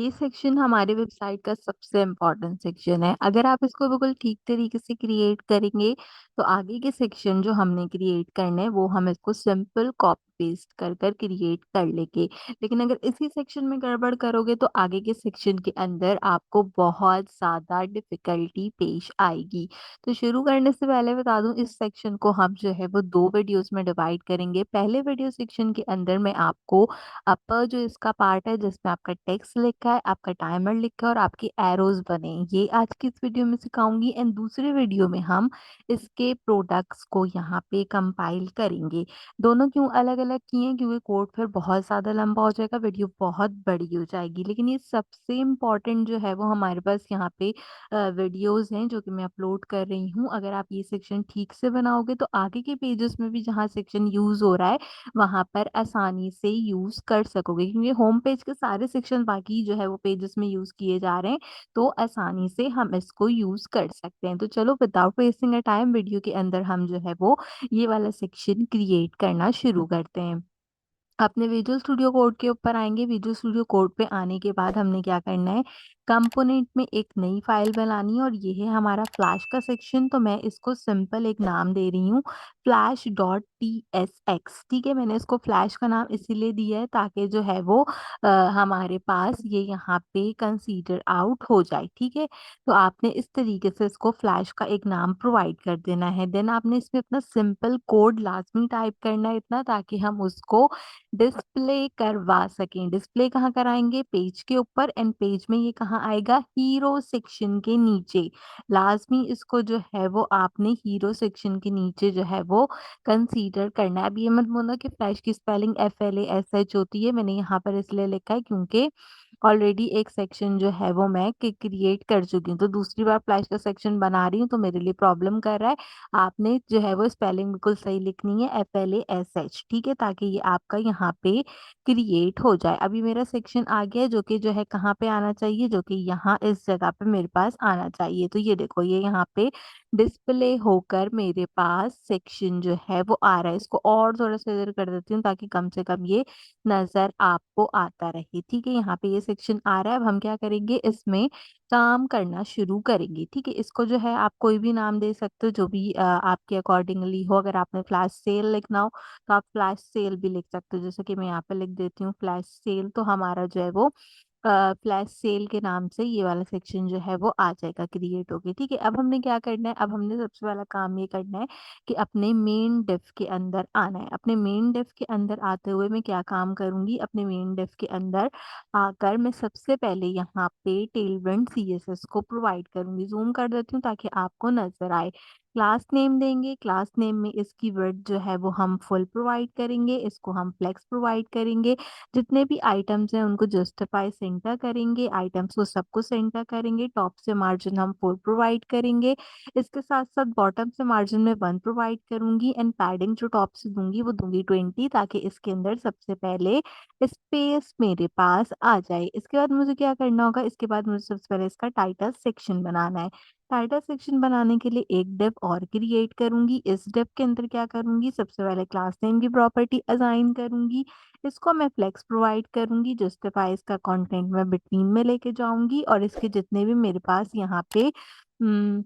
ये सेक्शन हमारे वेबसाइट का सबसे इम्पोर्टेंट सेक्शन है। अगर आप इसको बिल्कुल ठीक तरीके से क्रिएट करेंगे, तो आगे के सेक्शन जो हमने क्रिएट करने हैं, वो हम इसको सिंपल कॉपी पेस्ट कर कर क्रिएट कर लेंगे। लेकिन अगर इसी सेक्शन में गड़बड़ करोगे, तो आगे के सेक्शन के अंदर आपको बहुत ज़्यादा डिफ़िकल्टी पेश आएगी। तो शुरू करने से पहले बता दूँ, इस सेक्शन को हम जो है वो 2 वीडियोज़ में डिवाइड करेंगे। पहले वीडियो सेक्शन के अंदर मैं आपको अपर जो इसका पार्ट है जिसमें आपका टेक्स्ट लिखा है, आपका टाइमर लिखा है और आपके एरोज़ बने हैं, ये आज की इस वीडियो में सिखाऊँगी। एंड दूसरे वीडियो में हम इसके प्रोडक्ट्स को यहाँ पे कंपाइल करेंगे। दोनों क्यों अलग-अलग किए हैं? क्योंकि कोड फिर बहुत ज़्यादा लंबा हो जाएगा, वीडियो बहुत बड़ी हो जाएगी। लेकिन ये सबसे इम्पोर्टेंट जो है वो हमारे पास यहाँ पे वीडियोज़ हैं जो कि मैं अपलोड कर रही हूँ। अगर आप ये सेक्शन ठीक से बनाओगे, तो आगे के पेजेस में भी जहाँ सेक्शन यूज़ हो रहा है, वहाँ पर आसानी से यूज़ कर सकोगे, क्योंकि होम पेज के सारे सेक्शन बाकी जो है वो पेजेस में यूज़ किए जा रहे हैं, तो आसानी से हम इसको यूज़ कर सकते हैं। तो चलो without wasting a time, video के अंदर हम जो है वो ये वाला सेक्शन क्रिएट करना शुरू करते हैं। अपने विजुअल स्टूडियो कोड के ऊपर आएँगे। विजुअल स्टूडियो कोड पे आने के बाद हमने क्या करना है, कंपोनेंट में एक नई फाइल बनानी है और ये है हमारा फ्लैश का सेक्शन। तो मैं इसको सिंपल एक नाम दे रही हूँ, flash.tsx। ठीक है, मैंने इसको फ्लैश का नाम इसीलिए दिया है ताकि जो है वो हमारे पास ये यहाँ पे कंसीडर आउट हो जाए। ठीक है, तो आपने इस तरीके से इसको फ्लैश का एक नाम प्रोवाइड कर देना है। देन आपने इसमें अपना सिंपल कोड लाजमी टाइप करना है, इतना ताकि हम उसको डिस्प्ले करवा सकें। डिस्प्ले कहाँ कराएँगे? पेज के ऊपर। एंड पेज में ये कहाँ आएगा? हीरो सेक्शन के नीचे। लाज़मी इसको जो है वो आपने हीरो सेक्शन के नीचे जो है वो कंसीडर करना है। अब ये मत बोलना कि फ्लैश की स्पेलिंग FLASH होती है। मैंने यहाँ पर इसलिए लिखा है क्योंकि ऑलरेडी एक सेक्शन जो है वो मैं क्रिएट कर चुकी हूँ। तो दूसरी बार फ्लैश का सेक्शन बना रही हूँ, तो मेरे लिए प्रॉब्लम कर रहा है। आपने जो है वो स्पेलिंग बिल्कुल सही लिखनी है, FLASH। ठीक है, ताकि ये आपका यहाँ पे क्रिएट हो जाए। अभी मेरा सेक्शन आ गया है, जो कि जो है कहाँ पे आना चाहिए, जो कि यहाँ इस जगह पे मेरे पास आना चाहिए। तो ये देखो, ये यहाँ पे डिस्प्ले होकर मेरे पास सेक्शन जो है वो आ रहा है। इसको और थोड़ा-सा इधर कर देती हूँ ताकि कम से कम ये नज़र आपको आता रहे। ठीक है, यहाँ पे ये सेक्शन आ रहा है। अब हम क्या करेंगे, इसमें काम करना शुरू करेंगे। ठीक है, इसको जो है आप कोई भी नाम दे सकते हो, जो भी आपके अकॉर्डिंगली हो। अगर आपने फ्लैश सेल लिखना हो, तो आप फ्लैश सेल भी लिख सकते हो। जैसे कि मैं यहाँ पे लिख देती हूँ फ्लैश सेल, तो हमारा जो है वो फ्लैश सेल के नाम से ये वाला सेक्शन जो है वो आ जाएगा क्रिएट होके। ठीक है, अब हमने क्या करना है, अब हमने सबसे पहला काम ये करना है कि अपने मेन डिव के अंदर आना है। अपने मेन डिव के अंदर आते हुए मैं क्या काम करूँगी, अपने मेन डिव के अंदर आकर मैं सबसे पहले यहाँ पे टेलविंड CSS को प्रोवाइड करूँगी। ज़ूम कर देती हूँ ताकि आपको नज़र आए। क्लास नेम देंगे, क्लास नेम में इसकी विड्थ जो है वो हम फुल प्रोवाइड करेंगे, इसको हम फ्लेक्स प्रोवाइड करेंगे। जितने भी आइटम्स हैं उनको जस्टिफाई सेंटर करेंगे, आइटम्स को सबको सेंटर करेंगे। टॉप से मार्जिन हम 4 प्रोवाइड करेंगे। इसके साथ-साथ बॉटम से मार्जिन में 1 प्रोवाइड करूँगी। एंड पैडिंग जो टॉप से दूँगी वो दूँगी 20, ताकि इसके अंदर सबसे पहले स्पेस मेरे पास आ जाए। इसके बाद मुझे क्या करना होगा, इसके बाद मुझे सबसे पहले इसका टाइटल सेक्शन बनाना है। टाइटल सेक्शन बनाने के लिए एक डिव और क्रिएट करूँगी। इस डिव के अंदर क्या करूँगी, सबसे पहले क्लास नेम की प्रॉपर्टी असाइन करूँगी। इसको मैं फ्लेक्स प्रोवाइड करूँगी, जस्टिफाई इसका कंटेंट मैं बिटवीन में लेके जाऊँगी और इसके जितने भी मेरे पास यहाँ पे उम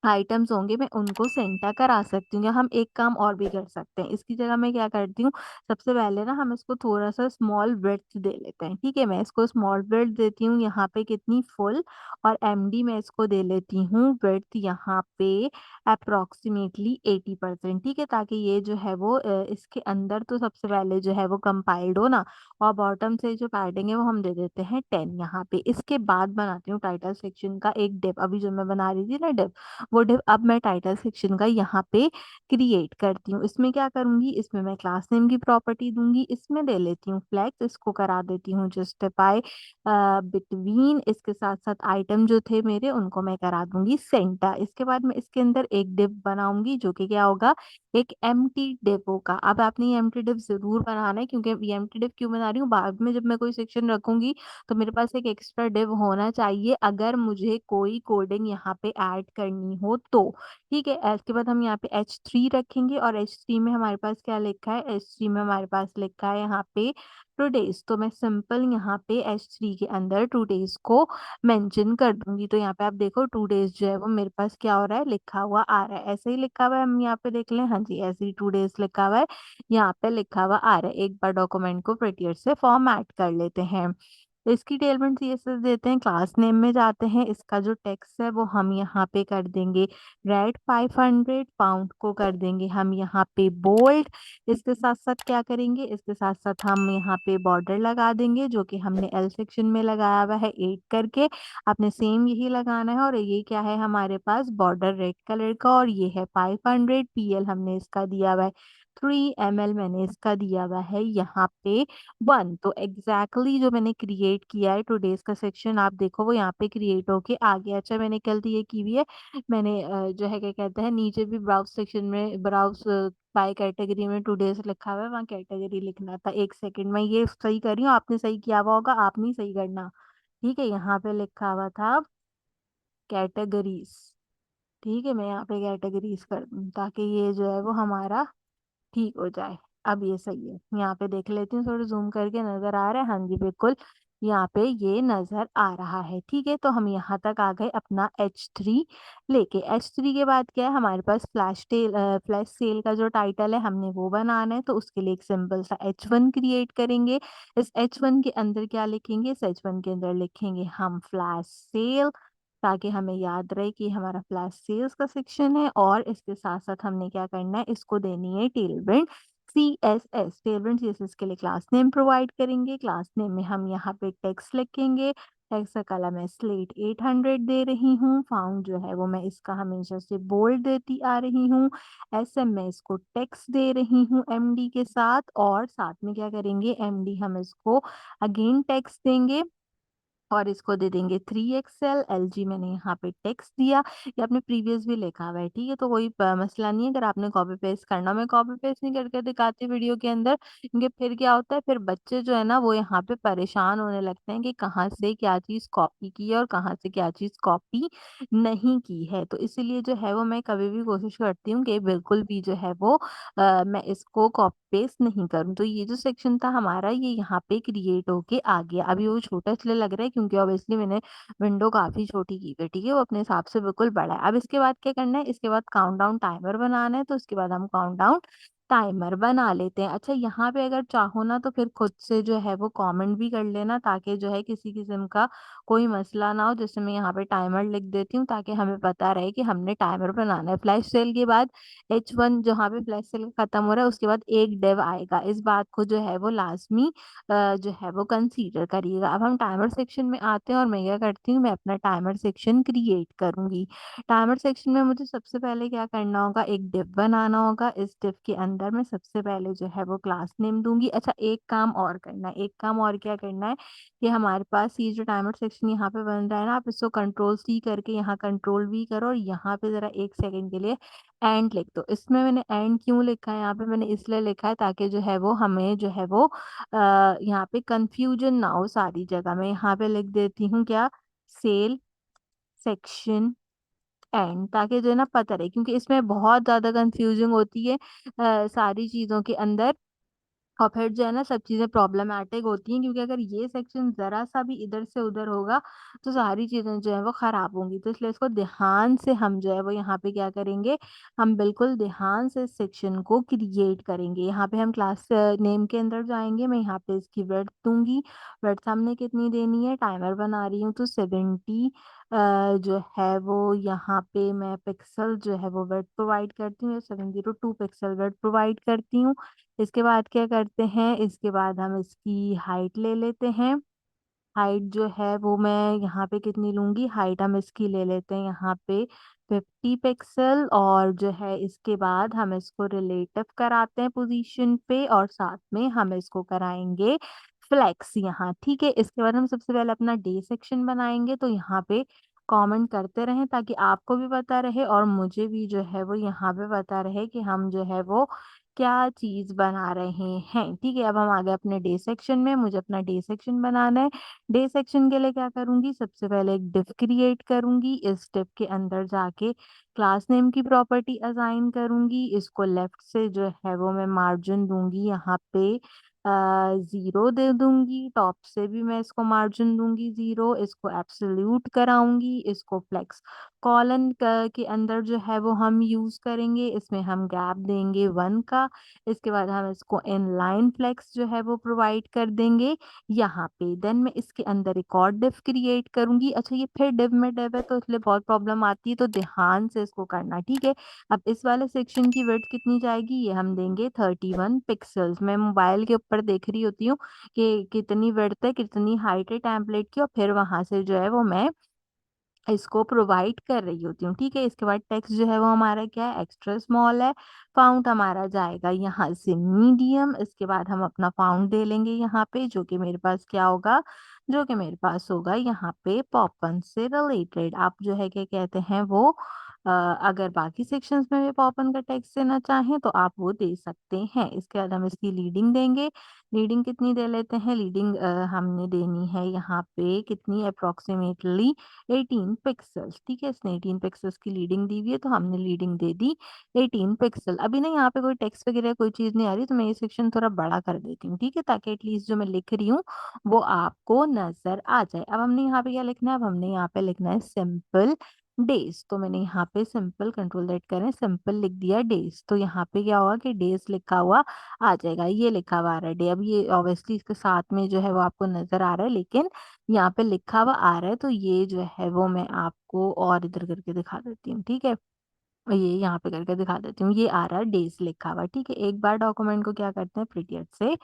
आइटम्स होंगे, मैं उनको सेंटर करा सकती हूँ, या हम एक काम और भी कर सकते हैं। इसकी जगह मैं क्या करती हूँ, सबसे पहले ना हम इसको थोड़ा-सा स्मॉल विड्थ दे लेते हैं। ठीक है? मैं इसको स्मॉल विड्थ देती हूँ यहाँ पे कितनी, फुल। और एमडी मैं इसको दे लेती हूँ विड्थ यहाँ पे अप्रॉक्सिमेटली 80%। ठीक है? ताकि ये जो है वो इसके अंदर तो सबसे पहले जो है वो कंपाइल्ड हो ना। और बॉटम से जो पैडिंग है वो हम दे देते हैं 10 यहाँ पे। इसके बाद बनाती हूँ टाइटल सेक्शन का एक डिव। अभी जो मैं बना रही थी ना डिव, वो डिव अब मैं टाइटल सेक्शन का यहाँ पे क्रिएट करती हूँ। इसमें क्या करूँगी, इसमें मैं क्लास नेम की प्रॉपर्टी दूँगी, इसमें ले लेती हूँ फ्लेक्स, इसको करा देती हूँ जस्टिफाई बिटवीन। इसके साथ-साथ आइटम जो थे मेरे उनको मैं करा दूँगी सेंटर। इसके बाद मैं इसके अंदर एक डिव बनाऊँगी, जो कि क्या होगा, एक एम्प्टी डिव होगा। अब आपने ये एम्प्टी डिव ज़रूर बनाना है, क्योंकि ये एम्प्टी डिव क्यों बना रही हूँ, बाद में जब मैं कोई सेक्शन रखूँगी तो मेरे पास एक एक्स्ट्रा डिव होना चाहिए, अगर मुझे कोई कोडिंग यहाँ पे ऐड करनी हो तो। ठीक है, इसके बाद हम यहाँ पे H3 रखेंगे और H3 में हमारे पास क्या लिखा है, H3 में हमारे पास लिखा है यहाँ पे टुडेज़, तो मैं सिंपल यहाँ पे H3 के अंदर टुडेज़ को मेंशन कर दूँगी। तो यहाँ पे आप देखो टुडेज़ जो है वो मेरे पास क्या हो रहा है, लिखा हुआ आ रहा है। ऐसे ही लिखा हुआ है, हम यहाँ पे देख लें, हाँ जी, ऐसे ही टुडेज़ लिखा हुआ है, यहाँ पे लिखा हुआ आ रहा है। एक बार डॉक्यूमेंट को प्रिटियर से फॉर्मेट कर लेते हैं। तो इसकी टेलमेंट सीएसएस देते हैं, क्लास नेम में जाते हैं, इसका जो टेक्स्ट है वो हम यहाँ पे कर देंगे रेड 500, पाउंड को कर देंगे हम यहाँ पे बोल्ड। इसके साथ साथ क्या करेंगे, इसके साथ साथ हम यहाँ पे बॉर्डर लगा देंगे जो कि हमने एल सेक्शन में लगाया हुआ है 8 करके। आपने सेम यही लगाना है, और ये क्या है हमारे पास बॉर्डर रेड कलर का, और ये है 500, पीएल हमने इसका दिया हुआ है 3 ml, मैंने इसका दिया हुआ है यहाँ पे 1। तो एग्जैक्टली जो मैंने क्रिएट किया है टुडेज का सेक्शन, आप देखो वो यहाँ पे क्रिएट होके आ गया। अच्छा, मैंने गलती ये की हुई है, मैंने जो है क्या कहते हैं नीचे भी ब्राउज सेक्शन में ब्राउज बाय कैटेगरी में टुडेज लिखा हुआ है, वहाँ कैटेगरी लिखना था। एक सेकंड में ये सही कर रही हूँ, आपने सही किया हुआ होगा, आप नहीं सही करना। ठीक है, यहाँ पे लिखा हुआ था कैटेगरीज। ठीक है, मैं यहाँ पे कैटेगरीज कर दूँ ताकि ये जो है वो हमारा ठीक हो जाए। अब ये सही है, यहाँ पे देख लेती हूँ, थोड़ा जूम करके नजर आ रहा है, हाँ जी बिल्कुल यहाँ पे ये नजर आ रहा है। ठीक है, तो हम यहाँ तक आ गए अपना H3 लेके। H3 के बाद क्या है हमारे पास फ्लैश सेल का जो टाइटल है हमने वो बनाना है, तो उसके लिए एक सिंपल सा H1 क्रिएट करेंगे। इस H1 के अंदर क्या लिखेंगे, इस H1 के अंदर लिखेंगे हम फ्लैश सेल, ताकि हमें याद रहे कि हमारा फ्लैश सेल्स का सेक्शन है। और इसके साथ साथ हमने क्या करना है, इसको देनी है टेलबिल्ड CSS। टेलबिल्ड CSS के लिए क्लास नेम प्रोवाइड करेंगे। क्लास नेम में हम यहाँ पे टेक्स्ट लिखेंगे, टेक्स्ट का कलर मैं स्लेट 800 दे रही हूँ। फाउंड जो है वो मैं इसका हमेशा से बोल्ड देती आ रही हूँ। SM मैं इसको टेक्स्ट दे रही हूँ MD के साथ, और साथ में क्या करेंगे MD हम इसको अगेन टेक्स्ट देंगे, और इसको दे देंगे 3XL। LG मैंने यहाँ पे टेक्स्ट दिया, ये आपने प्रीवियस भी लिखा हुआ है। ठीक है, तो कोई मसला नहीं है अगर आपने कॉपी पेस्ट करना। मैं कॉपी पेस्ट नहीं करके दिखाती वीडियो के अंदर, क्योंकि फिर क्या होता है, फिर बच्चे जो है ना वो यहाँ पे परेशान होने लगते हैं कि कहाँ से क्या चीज़ कॉपी की है और कहाँ से क्या चीज़ कॉपी नहीं की है। तो इसीलिए जो है वो मैं कभी भी कोशिश करती हूँ कि बिल्कुल भी जो है वो मैं इसको कॉपी पेस्ट नहीं करूँ। तो ये जो सेक्शन था हमारा ये यहाँ पे क्रिएट होके आ गया। अभी वो छोटा इसलिए लग रहा है क्योंकि ऑब्वियसली मैंने विंडो काफी छोटी की है। ठीक है, वो अपने हिसाब से बिल्कुल बड़ा है। अब इसके बाद क्या करना है, इसके बाद काउंटडाउन टाइमर बनाना है, तो इसके बाद हम काउंटडाउन टाइमर बना लेते हैं। अच्छा, यहाँ पे अगर चाहो ना तो फिर खुद से जो है वो कमेंट भी कर लेना, ताकि जो है किसी किस्म का कोई मसला ना हो। जैसे मैं यहाँ पे टाइमर लिख देती हूँ ताकि हमें पता रहे कि हमने टाइमर बनाना है। फ्लैश सेल के बाद H1 जहाँ पे फ्लैश सेल खत्म हो रहा है उसके बाद एक डिव आएगा, इस बात को जो है वो लाजमी जो है वो कंसीडर करिएगा। अब हम टाइमर सेक्शन में आते हैं, और मैं क्या करती हूँ, मैं अपना टाइमर सेक्शन क्रिएट करूंगी। टाइमर सेक्शन में मुझे सबसे पहले क्या करना होगा, एक डिव बनाना होगा। इस डिव के अंदर मैं सबसे पहले जो है वो क्लास नेम दूंगी। अच्छा, एक काम और करना है, एक काम और क्या करना है, कि हमारे पास ये जो टाइमर सेक्शन यहाँ पे बन रहा है ना, आप इसको कंट्रोल C करके यहाँ कंट्रोल V करो, और यहाँ पे जरा एक सेकंड के लिए एंड लिख दो। इसमें मैंने एंड क्यों लिखा है, यहाँ पे मैंने इसलिए लिखा है ताकि जो है वो हमें जो है वो यहाँ पे कंफ्यूजन ना हो सारी जगह। मैं यहाँ पे लिख देती हूँ क्या, सेल सेक्शन एंड, ताकि जो है ना पता रहे, क्योंकि इसमें बहुत ज्यादा कंफ्यूजिंग होती है सारी चीजों के अंदर, और फिर जो है ना सब चीजें प्रॉब्लमेटिक होती हैं, क्योंकि अगर ये सेक्शन जरा सा भी इधर से उधर होगा तो सारी चीजें जो है वो खराब होंगी। तो इसलिए इसको ध्यान से हम जो है वो यहाँ पे क्या करेंगे, हम बिल्कुल ध्यान से इस सेक्शन को क्रिएट करेंगे। यहाँ पे हम क्लास नेम के अंदर जाएंगे, मैं यहाँ पे इसकी विड्थ दूंगी। विड्थ हमने कितनी देनी है, टाइमर बना रही हूँ तो 70 जो है वो यहाँ पे मैं पिक्सल जो है वो विड्थ प्रोवाइड करती हूँ, 702 पिक्सल विड्थ प्रोवाइड करती हूँ। इसके बाद क्या करते हैं, इसके बाद हम इसकी हाइट ले लेते हैं। हाइट जो है वो मैं यहाँ पे कितनी लूंगी, हाइट हम इसकी ले लेते हैं यहाँ पे 50 पिक्सल, और जो है इसके बाद हम इसको रिलेटिव कराते हैं पोजीशन पे, और साथ में हम इसको कराएंगे फ्लेक्स यहाँ। ठीक है, इसके बाद हम सबसे पहले अपना डे सेक्शन बनाएंगे, तो यहाँ पे कमेंट करते रहें ताकि आपको भी पता रहे और मुझे भी जो है वो यहाँ पे पता रहे कि हम जो है वो क्या चीज़ बना रहे हैं, ठीक है? अब हम आ गए अपने डे सेक्शन में, मुझे अपना डे सेक्शन बनाना है। डे सेक्शन के लिए क्या करूँगी, सबसे पहले एक डिव क्रिएट करूँगी, इस डिव के अंदर जाके क्लास नेम की प्रॉपर्टी असाइन करूँगी, इसको लेफ्ट से जो है वो मैं मार्जिन दूँगी यहाँ पे 0 दे दूँगी, टॉप से भी मैं इसको मार्जिन दूँगी 0, इसको एब्सोल्यूट कराऊँगी, इसको फ्लेक्स कॉलन के अंदर जो है वो हम यूज़ करेंगे, इसमें हम गैप देंगे 1 का, इसके बाद हम इसको इनलाइन फ्लेक्स जो है वो प्रोवाइड कर देंगे यहाँ पे। देन मैं इसके अंदर एक और डिव क्रिएट करूँगी। अच्छा, ये फिर डिव में डिव है तो इसलिए बहुत प्रॉब्लम आती है, तो ध्यान से इसको करना, ठीक है? अब इस वाले सेक्शन की विड्थ कितनी जाएगी, ये हम देंगे 31 पिक्सेल्स। मैं मोबाइल के ऊपर देख रही होती हूँ कि कितनी विड्थ है, कितनी हाइट है टेम्पलेट की, और फिर वहाँ से जो है वो मैं इसको प्रोवाइड कर रही होती हूँ, ठीक है? इसके बाद टेक्स्ट जो है वो हमारा क्या है, एक्स्ट्रा स्मॉल है। फ़ॉन्ट हमारा जाएगा यहाँ से मीडियम, इसके बाद हम अपना फ़ॉन्ट दे लेंगे यहाँ पे, जो कि मेरे पास क्या होगा, जो कि मेरे पास होगा यहाँ पे पॉपन से रिलेटेड। आप जो है क्या कहते हैं वो अगर बाकी सेक्शंस में भी पॉपन का टेक्स्ट देना चाहें तो आप वो दे सकते हैं। इसके बाद हम इसकी लीडिंग देंगे। लीडिंग कितनी दे लेते हैं, लीडिंग हमने देनी है यहाँ पे कितनी, अप्रॉक्सिमेटली 18 पिक्सेल्स, ठीक है? इसने 18 पिक्सेल्स की लीडिंग दी हुई है, तो हमने लीडिंग दे दी 18 पिक्सल। अभी ना यहाँ पे कोई टेक्स्ट वगैरह कोई चीज़ नहीं आ रही, तो मैं ये सेक्शन थोड़ा बड़ा कर देती हूँ, ठीक है? ताकि एटलीस्ट जो मैं लिख रही हूँ वो आपको नज़र आ जाए। अब हमने यहाँ पे क्या लिखना है, अब हमने यहाँ पे लिखना है सिंपल डेज। तो मैंने यहाँ पे सिंपल कंट्रोल दैट करें, सिंपल लिख दिया डेज, तो यहाँ पे क्या होगा कि डेज लिखा हुआ आ जाएगा, ये लिखा हुआ आ रहा है डे। अब ये ऑब्वियसली इसके साथ में जो है वो आपको नज़र आ रहा है, लेकिन यहाँ पे लिखा हुआ आ रहा है, तो ये जो है वो मैं आपको और इधर करके दिखा देती हूँ, ठीक है? ये यहाँ पे करके दिखा देती हूँ, ये आ रहा है डेज लिखा हुआ, ठीक है? एक बार डॉक्यूमेंट को क्या करते हैं, प्रीटियर से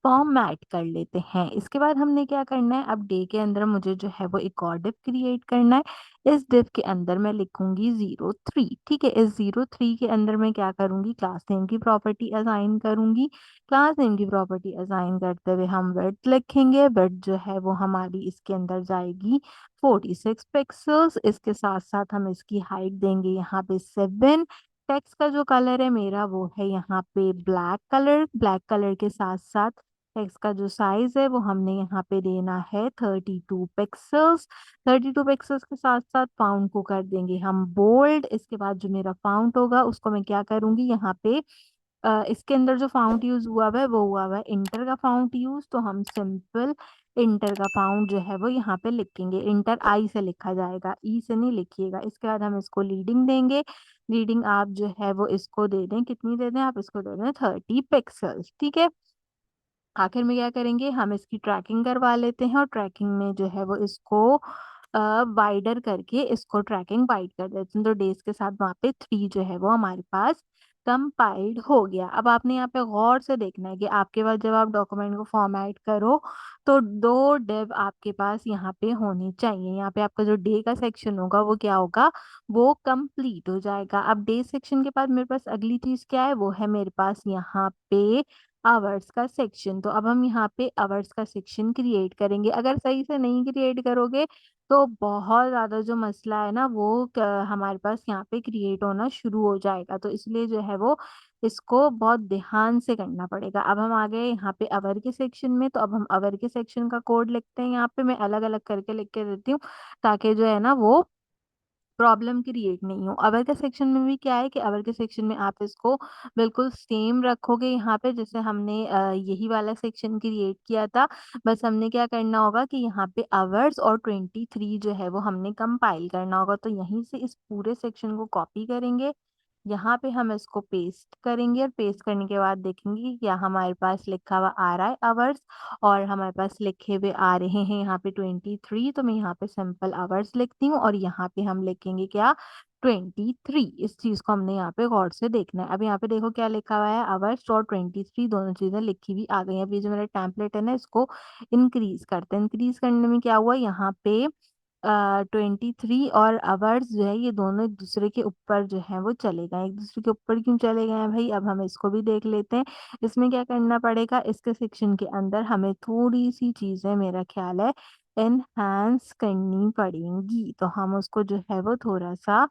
फॉर्मेट कर लेते हैं। इसके बाद हमने क्या करना है, अब डे के अंदर मुझे जो है वो एक और डिव क्रिएट करना है। इस डिव के अंदर मैं लिखूंगी 03, ठीक है? इस 03 के अंदर मैं क्या करूंगी, क्लास नेम की प्रॉपर्टी असाइन करूंगी। क्लास नेम की प्रॉपर्टी असाइन करते हुए हम विड्थ लिखेंगे, विड्थ जो है वो हमारी इसके अंदर जाएगी 46 पिक्सेल्स। इसके साथ साथ हम इसकी हाइट देंगे यहाँ पे 7। टेक्स्ट का जो कलर है मेरा वो है यहाँ पे ब्लैक कलर। ब्लैक कलर के साथ साथ टेक्स्ट का जो साइज है वो हमने यहाँ पे देना है 32 पिक्सेल्स। 32 पिक्सेल्स के साथ साथ फाउंट को कर देंगे हम बोल्ड। इसके बाद जो मेरा फाउंट होगा उसको मैं क्या करूंगी, यहाँ पे इसके अंदर जो फाउंट यूज हुआ हुआ है वो हुआ हुआ है इंटर का फाउंट यूज, तो हम सिंपल इंटर का फाउंट जो है वो यहाँ पे लिखेंगे। इंटर आई से लिखा जाएगा, ई से नहीं लिखिएगा। इसके बाद हम इसको लीडिंग देंगे। लीडिंग आप जो है वो इसको दे दें, कितनी दे दें, आप इसको दे दें 30 पिक्सल्स, ठीक है? आखिर में क्या करेंगे, हम इसकी ट्रैकिंग करवा लेते हैं, और ट्रैकिंग में जो है वो इसको वाइडर करके इसको ट्रैकिंग वाइड कर देते हैं। तो डेज के साथ वहाँ पे 3 जो है वो हमारे पास कंपाइल्ड हो गया। अब आपने यहाँ पे गौर से देखना है कि आपके पास जब आप डॉक्यूमेंट को फॉर्मेट करो तो 2 डिव आपके पास यहाँ पे होनी चाहिए। यहाँ पे आपका जो डे का सेक्शन होगा वो क्या होगा, वो कंप्लीट हो जाएगा। अब डे सेक्शन के बाद मेरे पास अगली चीज क्या है, वो है मेरे पास यहाँ पे आवर्स का सेक्शन। तो अब हम यहाँ पे आवर्स का सेक्शन क्रिएट करेंगे। अगर सही से नहीं क्रिएट करोगे तो बहुत ज़्यादा जो मसला है ना वो हमारे पास यहाँ पे क्रिएट होना शुरू हो जाएगा। तो इसलिए जो है वो इसको बहुत ध्यान से करना पड़ेगा। अब हम आ गए यहाँ पे आवर के सेक्शन में, तो अब हम आवर के सेक्शन का कोड लिखते हैं। यहाँ पे मैं अलग अलग करके लिख के देती हूँ ताकि जो है ना वो प्रॉब्लम क्रिएट नहीं हो। अवर के सेक्शन में भी क्या है कि अवर के सेक्शन में आप इसको बिल्कुल सेम रखोगे यहाँ पे, जैसे हमने यही वाला सेक्शन क्रिएट किया था। बस हमने क्या करना होगा कि यहाँ पे आवर्स और 23 जो है वो हमने कंपाइल करना होगा। तो यहीं से इस पूरे सेक्शन को कॉपी करेंगे, यहाँ पे हम इसको पेस्ट करेंगे, और पेस्ट करने के बाद देखेंगे कि क्या हमारे पास लिखा हुआ आ रहा है आवर्स, और हमारे पास लिखे हुए आ रहे हैं यहाँ पे 23। तो मैं यहाँ पे सिंपल आवर्स लिखती हूँ, और यहाँ पे हम लिखेंगे क्या, 23। इस चीज को हमने यहाँ पे गौर से देखना है। अब यहाँ पे देखो क्या लिखा हुआ है, आवर्स और 23 दोनों चीजें लिखी हुई आ गई हैं। अभी जो मेरा टेम्पलेट है ना इसको इंक्रीज करते हैं। इंक्रीज करने में क्या हुआ, यहाँ पे 23 और आवर्स जो है ये दोनों एक दूसरे के ऊपर जो है वो चले गए। एक दूसरे के ऊपर क्यों चले गए हैं भाई, अब हम इसको भी देख लेते हैं। इसमें क्या करना पड़ेगा, इसके सेक्शन के अंदर हमें थोड़ी सी चीजें मेरा ख्याल है एनहांस करनी पड़ेंगी, तो हम उसको जो है वो थोड़ा सा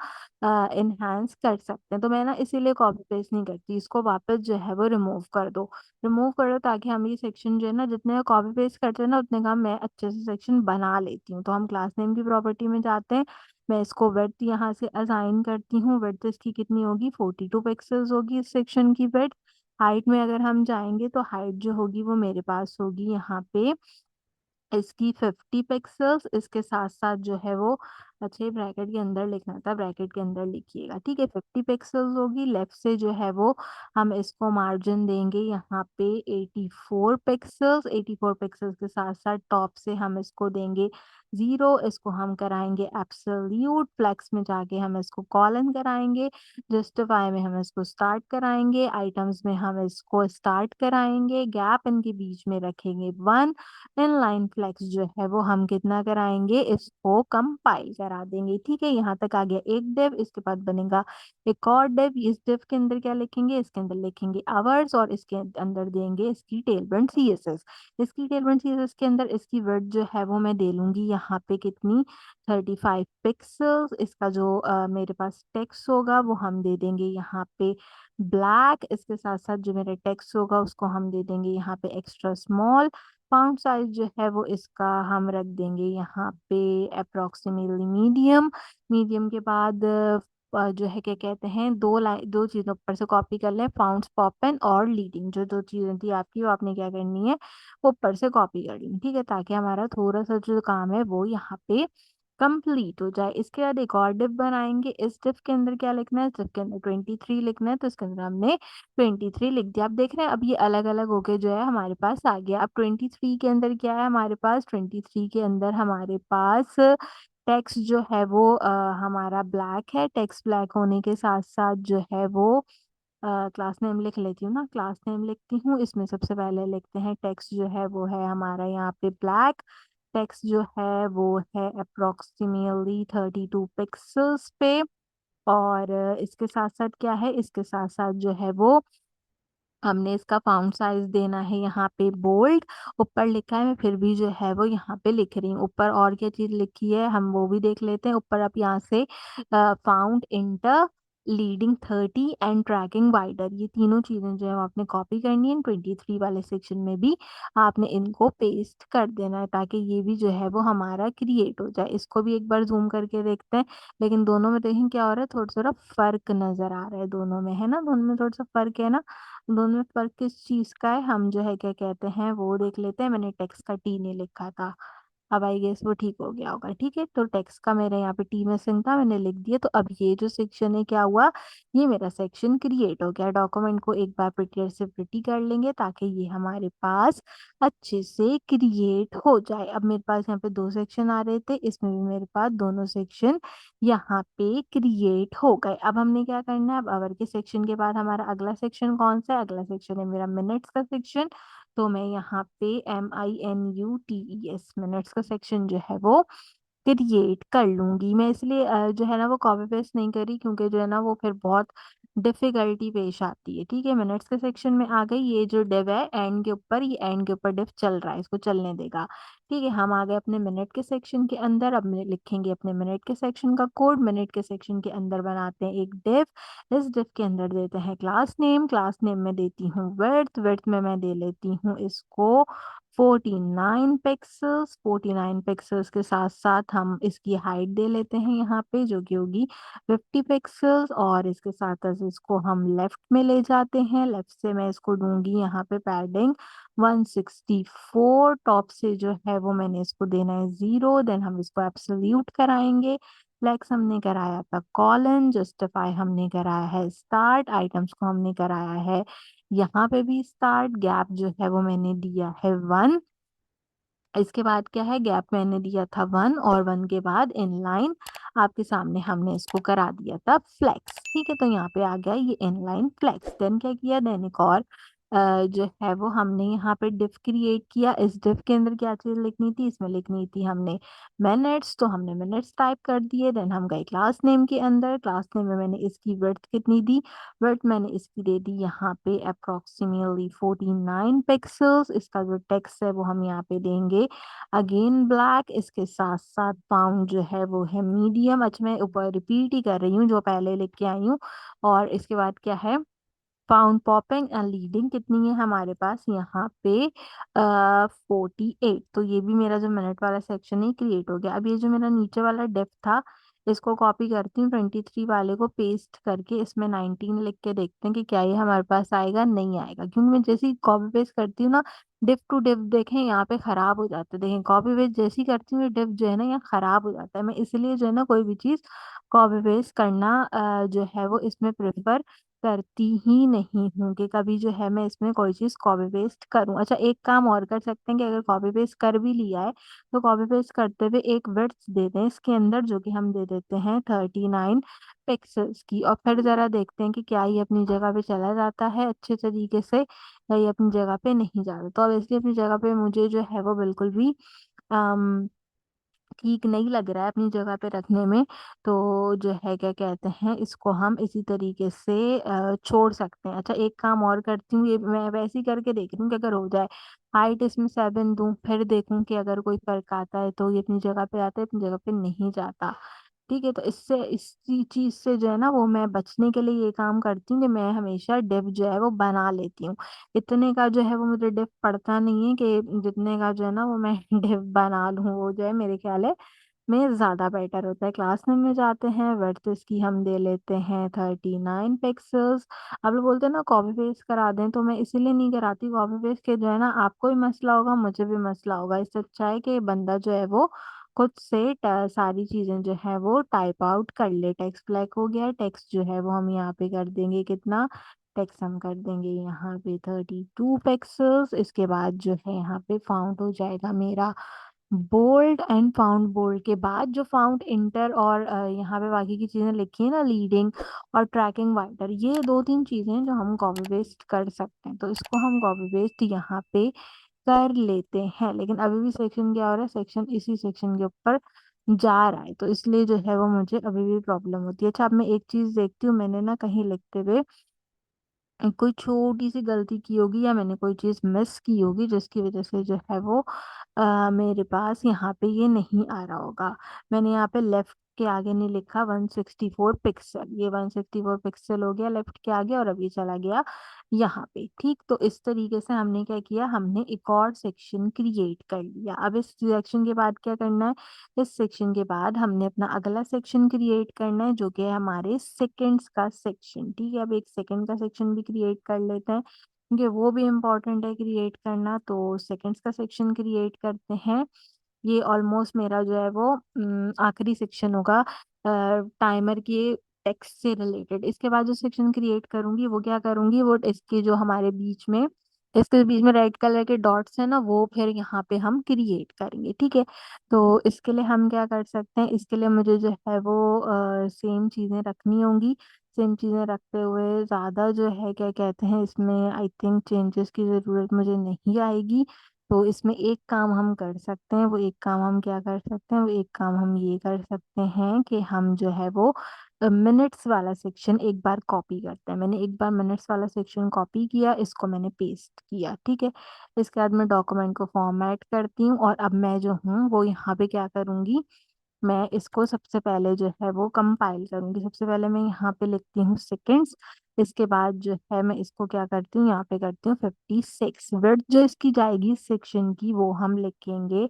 एनहांस कर सकते हैं। तो मैं ना इसीलिए कॉपी पेस्ट नहीं करती, इसको वापस जो है वो रिमूव कर दो, ताकि हम ये सेक्शन जो है ना, जितने कॉपी पेस्ट करते हैं ना उतने काम मैं अच्छे से सेक्शन बना लेती हूँ। तो हम क्लास नेम की प्रॉपर्टी में जाते हैं, मैं इसको विड्थ यहाँ से असाइन करती हूँ। विड्थ इसकी कितनी होगी, 42 पिक्सल्स होगी इस सेक्शन की विड्थ। हाइट में अगर हम जाएंगे तो हाइट जो होगी वो मेरे पास होगी यहाँ पे इसकी 50 पिक्सल्स। इसके साथ साथ जो है वो, अच्छा ये ब्रैकेट के अंदर लिखना था, ब्रैकेट के अंदर लिखिएगा, ठीक है। 50 पिक्सल्स होगी। लेफ्ट से जो है वो हम इसको मार्जिन देंगे यहाँ पे 84 पिक्सल्स। 84 पिक्सल्स के साथ साथ टॉप से हम इसको देंगे 0। इसको हम कराएंगे एब्सोल्यूट। फ्लेक्स में जाके हम इसको कॉलन कराएंगे। जस्टिफाई में हम इसको स्टार्ट कराएंगे। आइटम्स में हम इसको स्टार्ट कराएंगे। गैप इनके बीच में रखेंगे 1। इनलाइन फ्लेक्स जो है वो हम कितना कराएंगे, इसको कंपाइल करा देंगे, ठीक है। यहाँ तक आ गया एक डिव। इसके बाद बनेगा एक और डिव। इस डिव के अंदर क्या लिखेंगे, इसके अंदर लिखेंगे आवर्स, और इसके अंदर देंगे इसकी टेलबंड सीएसएस। इसकी टेलबंड सीएसएस के अंदर इसकी विड्थ जो है वो मैं दे लूंगी यहाँ पे कितनी, 35 पिक्सल्स। इसका जो मेरे पास टेक्स्ट होगा वो हम दे देंगे यहाँ पे ब्लैक। इसके साथ साथ जो मेरा टेक्स्ट होगा उसको हम दे देंगे यहाँ पे एक्स्ट्रा स्मॉल। फाउंट साइज जो है वो इसका हम रख देंगे यहाँ पे अप्रोक्सीमेटली मीडियम। मीडियम के बाद जो है क्या कहते हैं, दो चीज़ों ऊपर से कॉपी कर लें, फाउंड्स पॉपन और लीडिंग। जो दो चीज़ें थी आपकी वो आपने क्या करनी है, वो ऊपर से कॉपी कर ली, ठीक है, ताकि हमारा थोड़ा सा जो काम है वो यहाँ पे कंप्लीट हो जाए। इसके बाद एक और डिप बनाएंगे। इस डिप के अंदर क्या लिखना है, इस डिप के अंदर 23 लिखना है, तो इसके अंदर हमने 23 लिख दिया। आप देख रहे हैं अब ये अलग अलग होके जो है हमारे पास आ गया। अब 23 के अंदर क्या है हमारे पास, 23 के अंदर हमारे पास टेक्स्ट जो है वो हमारा ब्लैक है। टेक्स्ट ब्लैक होने के साथ साथ जो है वो क्लास नेम लिख लेती हूँ ना, क्लास नेम लिखती हूँ। इसमें सबसे पहले लिखते हैं टेक्स्ट जो है वो है हमारा यहाँ पे ब्लैक। टेक्स्ट जो है वो है अप्रोक्सीमेटली 32 पिक्सल्स पे। और इसके साथ साथ क्या है, इसके साथ साथ जो है वो हमने इसका फाउंट साइज देना है यहाँ पे बोल्ड। ऊपर लिखा है, मैं फिर भी जो है वो यहाँ पे लिख रही हूँ। ऊपर और क्या चीज लिखी है हम वो भी देख लेते हैं। ऊपर आप यहाँ से font Inter leading 30 and tracking wider, ये तीनों चीजें जो है वो आपने कॉपी करनी है। 23 वाले सेक्शन में भी आपने इनको पेस्ट कर देना है, ताकि ये भी जो है वो हमारा क्रिएट हो जाए। इसको भी एक बार जूम करके देखते हैं, लेकिन दोनों में देखें क्या हो रहा है, थोड़ा थोड़ा फर्क नजर आ रहा है दोनों में, है ना, दोनों में थोड़ा सा फर्क है ना। दोनों में फर्क किस चीज का है, हम जो है क्या कहते हैं वो देख लेते हैं। मैंने टेक्स्ट का टी नहीं लिखा था, अब आई गेस वो ठीक हो गया होगा, ठीक है। तो टेक्स्ट का मेरे यहाँ पे टी मिसिंग था, मैंने लिख दिया। तो अब ये जो सेक्शन है क्या हुआ, ये मेरा सेक्शन क्रिएट हो गया। डॉक्यूमेंट को एक बार प्रिटियर से प्रिटी कर लेंगे, ताकि ये हमारे पास अच्छे से क्रिएट हो जाए। अब मेरे पास यहाँ पे दो सेक्शन आ रहे थे, इसमें भी मेरे पास दोनों सेक्शन यहाँ पे क्रिएट हो गए। अब हमने क्या करना है, अब अवर के सेक्शन के बाद हमारा अगला सेक्शन कौन सा है, अगला सेक्शन है मेरा मिनट्स का सेक्शन। तो मैं यहाँ पे MINUTES मिनट्स का सेक्शन जो है वो क्रिएट कर लूंगी। मैं इसलिए जो है ना वो कॉपी पेस्ट नहीं करी, क्योंकि जो है ना वो फिर बहुत डिफिकल्टी पेश आती है, ठीक है। मिनट्स के सेक्शन में आ गई। ये जो डिव है एंड के ऊपर, ये एंड के ऊपर डिव चल रहा है, इसको चलने देगा, ठीक है। हम आ गए अपने मिनट के सेक्शन के अंदर। अब लिखेंगे अपने मिनट के सेक्शन का कोड। मिनट के सेक्शन के अंदर बनाते हैं एक डिव। इस डिव के अंदर देते हैं क्लास नेम। क्लास नेम में देती हूँ विड्थ। विड्थ में मैं दे लेती हूँ इसको 49 पिक्सल्स। 49 पिक्सल्स के साथ साथ हम इसकी हाइट दे लेते हैं यहाँ पे, जो कि होगी 50 पिक्सल्स। और इसके साथ साथ इसको हम लेफ्ट में ले जाते हैं। लेफ्ट से मैं इसको दूंगी यहाँ पे पैडिंग 164। टॉप से जो है वो मैंने इसको देना है 0। देन हम इसको एब्सोल्यूट कराएंगे। फ्लेक्स हमने कराया था कॉलन। जस्टिफाई हमने कराया है स्टार्ट। आइटम्स को हमने कराया है यहाँ पे भी स्टार्ट। गैप जो है वो मैंने दिया है 1। इसके बाद क्या है, गैप मैंने दिया था 1, और 1 के बाद इनलाइन आपके सामने हमने इसको करा दिया था फ्लेक्स, ठीक है। तो यहाँ पे आ गया ये इनलाइन फ्लेक्स। देन क्या किया, देन एक और जो है वो हमने यहाँ पे div क्रिएट किया। इस div के अंदर क्या चीज लिखनी थी, इसमें लिखनी थी हमने मिनट्स, तो हमने मिनट्स टाइप कर दिए। देन हम गए क्लास नेम के अंदर, क्लास नेम में मैंने इसकी विड्थ कितनी दी, विड्थ मैंने इसकी दे दी यहाँ पे अप्रोक्सीमेटली 49 पिक्सल्स। इसका जो टेक्स्ट है वो हम यहाँ पे देंगे अगेन ब्लैक। इसके साथ साथ फाउंड जो है वो है मीडियम। अच्छा मैं ऊपर रिपीट ही कर रही हूँ जो पहले लिख के आई हूँ। और इसके बाद क्या है, फाउंड पॉपिंग एंड लीडिंग कितनी है हमारे पास यहाँ पे 48। तो ये भी मेरा जो मिनट वाला सेक्शन है क्रिएट हो गया। अब ये जो मेरा नीचे वाला डेप्थ था, इसको कॉपी करती हूँ 23 वाले को पेस्ट करके इसमें 19 लिख के देखते हैं कि क्या ये हमारे पास आएगा, नहीं आएगा। क्योंकि मैं जैसे ही कॉपी पेस्ट करती हूँ ना, डिफ टू डिफ देखें यहाँ पे खराब हो जाता है। देखें कॉपी पेस्ट जैसी करती हूँ डिफ जो है ना यहाँ खराब हो जाता है। मैं इसलिए जो है ना कोई भी चीज कॉपी पेस्ट करना जो है वो इसमें प्रेफर करती ही नहीं हूँ कि कभी जो है मैं इसमें कोई चीज कॉपी पेस्ट करूँ। अच्छा एक काम और कर सकते हैं कि अगर कॉपी पेस्ट कर भी लिया है तो कॉपी पेस्ट करते हुए एक विड्थ दे दें इसके अंदर, जो कि हम दे देते हैं 39 पिक्सल्स की। और फिर जरा देखते हैं कि क्या ये अपनी जगह पे चला जाता है अच्छे तरीके से या ये अपनी जगह पे नहीं जाता। तो अब इसलिए अपनी जगह पे मुझे जो है वो बिल्कुल भी ठीक नहीं लग रहा है अपनी जगह पे रखने में। तो जो है क्या कहते हैं, इसको हम इसी तरीके से छोड़ सकते हैं। अच्छा एक काम और करती हूँ, ये मैं वैसे ही करके देख रही हूँ कि अगर हो जाए। हाइट इसमें 7 दूं, फिर देखूं कि अगर कोई फर्क आता है तो ये अपनी जगह पे आता है, अपनी जगह पे नहीं जाता। ठीक है, तो इससे इसी चीज से जो है ना वो मैं बचने के लिए ये काम करती हूँ कि मैं हमेशा डिव जो है वो बना लेती हूँ। इतने का जो है वो मुझे डिव पड़ता नहीं है कि जितने का जो है ना वो मैं डिव बना लूँ, वो जो है मेरे ख्याल है में ज्यादा बेटर होता है। क्लास में जाते हैं, वर्थ इसकी हम दे लेते हैं 39 पिक्सल्स। आप लोग बोलते हैं ना कॉपी पेस्ट करा दें, तो मैं इसीलिए नहीं कराती कॉपी पेस्ट के जो है ना आपको भी मसला होगा मुझे भी मसला होगा। इससे अच्छा है कि बंदा जो है वो खुद से सारी चीजें जो है वो टाइप आउट कर ले। टेक्स्ट ब्लैक हो गया, टेक्स्ट जो है वो हम यहाँ पे कर देंगे कितना, टेक्स्ट हम कर देंगे यहाँ पे 32 पिक्सल्स। इसके बाद जो है यहाँ पे फाउंड हो जाएगा मेरा बोल्ड। एंड फाउंड बोल्ड के बाद जो फाउंड इंटर और यहाँ पे बाकी की चीजें लिखी है ना, लीडिंग और ट्रैकिंग वाइटर, ये दो तीन चीजें हैं जो हम कॉपी पेस्ट कर सकते हैं। तो इसको हम कॉपी पेस्ट यहाँ पे कर लेते हैं। लेकिन अभी भी सेक्शन क्या हो रहा है, सेक्शन इसी सेक्शन के ऊपर जा रहा है, तो इसलिए जो है वो मुझे अभी भी प्रॉब्लम होती है। अच्छा अब मैं एक चीज देखती हूँ, मैंने ना कहीं लिखते हुए कोई छोटी सी गलती की होगी या मैंने कोई चीज मिस की होगी जिसकी वजह से जो है वो मेरे पास यहाँ पे ये नहीं आ रहा होगा। मैंने यहाँ पे लेफ्ट के आगे नहीं लिखा 164 पिक्सल, ये 164 पिक्सल हो गया लेफ्ट के आगे, और अभी चला गया यहाँ पे। ठीक, तो इस तरीके से हमने क्या किया, हमने एक और सेक्शन क्रिएट कर लिया। अब इस सेक्शन के बाद क्या करना है, इस सेक्शन के बाद हमने अपना अगला सेक्शन क्रिएट करना है जो कि है हमारे सेकंड्स का सेक्शन। ठीक है, अब एक सेकंड का सेक्शन भी क्रिएट कर लेते हैं क्योंकि वो भी इम्पोर्टेंट है क्रिएट करना। तो सेकंड्स का सेक्शन क्रिएट करते हैं। ये ऑलमोस्ट मेरा जो है वो आखिरी सेक्शन होगा टाइमर के टेक्स्ट से रिलेटेड। इसके बाद जो सेक्शन क्रिएट करूंगी वो क्या करूंगी, वो इसके जो हमारे बीच में, इसके बीच में रेड कलर के डॉट्स है ना, वो फिर यहाँ पे हम क्रिएट करेंगे। ठीक है, तो इसके लिए हम क्या कर सकते हैं, इसके लिए मुझे जो है वो सेम चीज़ें रखनी होंगी। सेम चीज़ें रखते हुए ज़्यादा जो है क्या कहते हैं इसमें आई थिंक चेंजेस की ज़रूरत मुझे नहीं आएगी। तो इसमें एक काम हम कर सकते हैं, वो एक काम हम क्या कर सकते हैं, वो एक काम हम ये कर सकते हैं कि हम जो है वो मिनट्स वाला सेक्शन एक बार कॉपी करते हैं। मैंने एक बार मिनट्स वाला सेक्शन कॉपी किया, इसको मैंने पेस्ट किया। ठीक है, इसके बाद मैं डॉक्यूमेंट को फॉर्मेट करती हूँ और अब मैं जो हूँ वो यहाँ पे क्या करूँगी, मैं इसको सबसे पहले जो है वो कंपाइल करूंगी। सबसे पहले मैं यहाँ पे लिखती हूँ सेकेंड्स। इसके बाद जो है मैं इसको क्या करती हूँ, यहाँ पे करती हूँ 56। विड्थ जो इसकी जाएगी सेक्शन की वो हम लिखेंगे